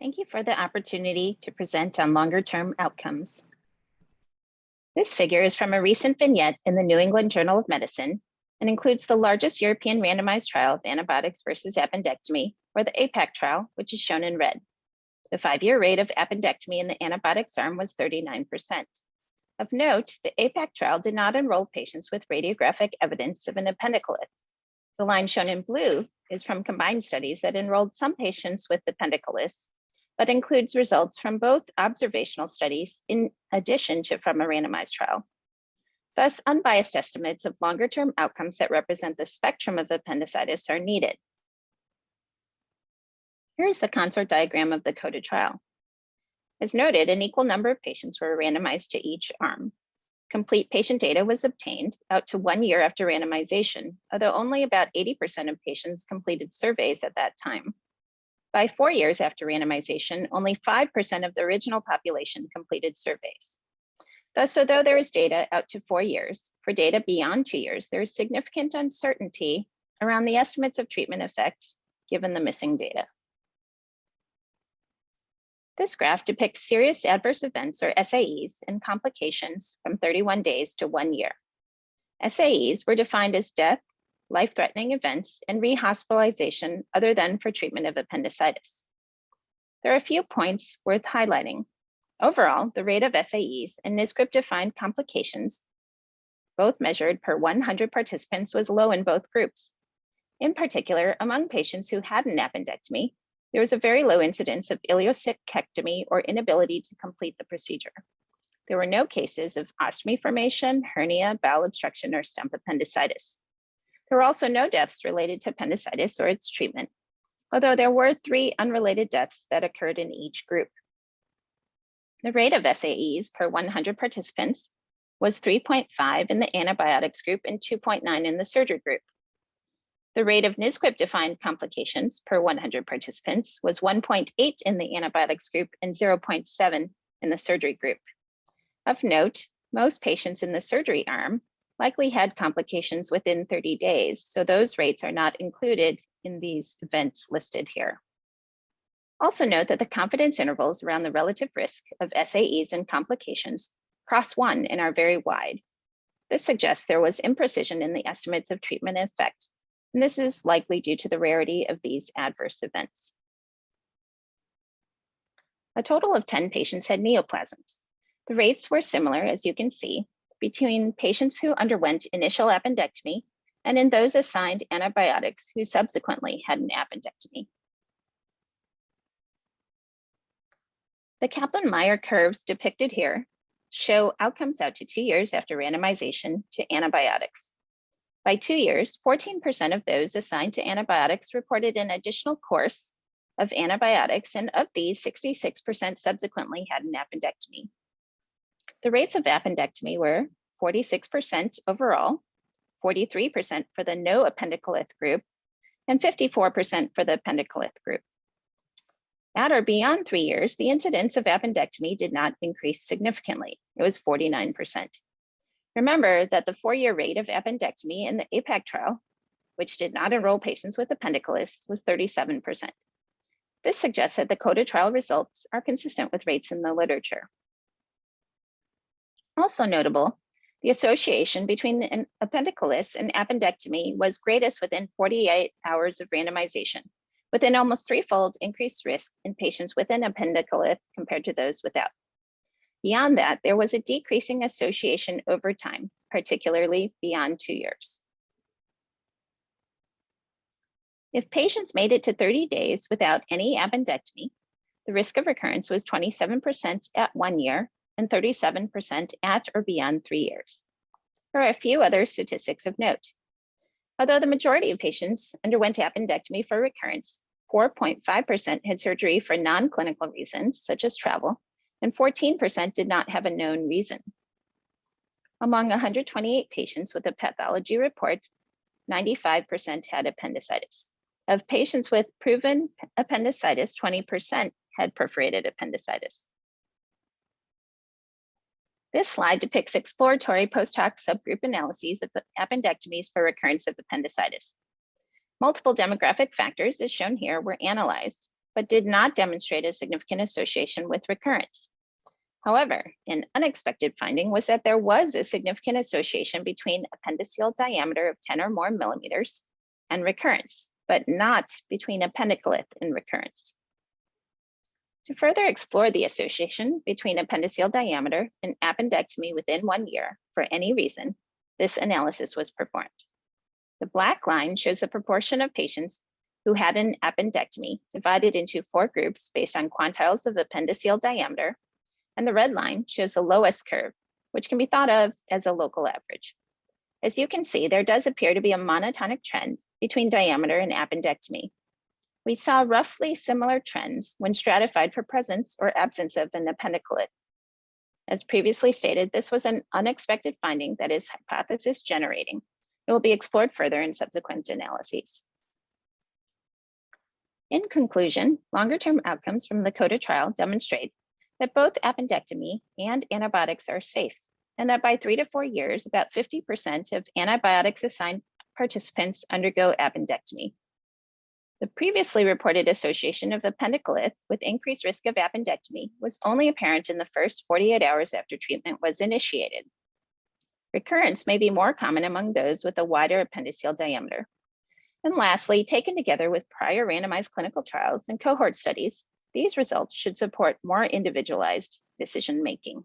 Thank you for the opportunity to present on longer-term outcomes. This figure is from a recent vignette in the New England Journal of Medicine and includes the largest European randomized trial of antibiotics versus appendectomy, or the APAC trial, which is shown in red. The 5-year rate of appendectomy in the antibiotics arm was 39%. Of note, the APAC trial did not enroll patients with radiographic evidence of an appendicolith. The line shown in blue is from combined studies that enrolled some patients with appendicoliths, but includes results from both observational studies in addition to from a randomized trial. Thus, unbiased estimates of longer-term outcomes that represent the spectrum of appendicitis are needed. Here's the consort diagram of the CODA trial. As noted, an equal number of patients were randomized to each arm. Complete patient data was obtained out to 1 year after randomization, although only about 80% of patients completed surveys at that time. By 4 years after randomization, only 5% of the original population completed surveys. Thus, although there is data out to 4 years, for data beyond 2 years, there is significant uncertainty around the estimates of treatment effect given the missing data. This graph depicts serious adverse events, or SAEs, and complications from 31 days to 1 year. SAEs were defined as death, life-threatening events, and rehospitalization other than for treatment of appendicitis. There are a few points worth highlighting. Overall, the rate of SAEs and NSQIP-defined complications, both measured per 100 participants, was low in both groups. In particular, among patients who had an appendectomy, there was a very low incidence of ileocystectomy or inability to complete the procedure. There were no cases of ostomy formation, hernia, bowel obstruction, or stump appendicitis. There were also no deaths related to appendicitis or its treatment, although there were 3 unrelated deaths that occurred in each group. The rate of SAEs per 100 participants was 3.5 in the antibiotics group and 2.9 in the surgery group. The rate of NSQIP-defined complications per 100 participants was 1.8 in the antibiotics group and 0.7 in the surgery group. Of note, most patients in the surgery arm likely had complications within 30 days, so those rates are not included in these events listed here. Also note that the confidence intervals around the relative risk of SAEs and complications cross 1 and are very wide. This suggests there was imprecision in the estimates of treatment effect, and this is likely due to the rarity of these adverse events. A total of 10 patients had neoplasms. The rates were similar, as you can see, between patients who underwent initial appendectomy and in those assigned antibiotics who subsequently had an appendectomy. The Kaplan-Meier curves depicted here show outcomes out to 2 years after randomization to antibiotics. By 2 years, 14% of those assigned to antibiotics reported an additional course of antibiotics, and of these, 66% subsequently had an appendectomy. The rates of appendectomy were 46% overall, 43% for the no appendicolith group, and 54% for the appendicolith group. At or beyond 3 years, the incidence of appendectomy did not increase significantly. It was 49%. Remember that the 4-year rate of appendectomy in the APAC trial, which did not enroll patients with appendicoliths, was 37%. This suggests that the CODA trial results are consistent with rates in the literature. Also notable, the association between an appendicolith and appendectomy was greatest within 48 hours of randomization, with an almost 3-fold increased risk in patients with an appendicolith compared to those without. Beyond that, there was a decreasing association over time, particularly beyond 2 years. If patients made it to 30 days without any appendectomy, the risk of recurrence was 27% at 1 year and 37% at or beyond 3 years. There are a few other statistics of note. Although the majority of patients underwent appendectomy for recurrence, 4.5% had surgery for non-clinical reasons, such as travel, and 14% did not have a known reason. Among 128 patients with a pathology report, 95% had appendicitis. Of patients with proven appendicitis, 20% had perforated appendicitis. This slide depicts exploratory post-hoc subgroup analyses of appendectomies for recurrence of appendicitis. Multiple demographic factors, as shown here, were analyzed, but did not demonstrate a significant association with recurrence. However, an unexpected finding was that there was a significant association between appendiceal diameter of 10 or more millimeters and recurrence, but not between appendicolith and recurrence. To further explore the association between appendiceal diameter and appendectomy within 1 year for any reason, this analysis was performed. The black line shows the proportion of patients who had an appendectomy divided into 4 groups based on quantiles of appendiceal diameter, and the red line shows the lowest curve, which can be thought of as a local average. As you can see, there does appear to be a monotonic trend between diameter and appendectomy. We saw roughly similar trends when stratified for presence or absence of an appendicolith. As previously stated, this was an unexpected finding that is hypothesis generating. It will be explored further in subsequent analyses. In conclusion, longer-term outcomes from the CODA trial demonstrate that both appendectomy and antibiotics are safe, and that by 3 to 4 years, about 50% of antibiotics assigned participants undergo appendectomy. The previously reported association of appendicolith with increased risk of appendectomy was only apparent in the first 48 hours after treatment was initiated. Recurrence may be more common among those with a wider appendiceal diameter. And lastly, taken together with prior randomized clinical trials and cohort studies, these results should support more individualized decision-making.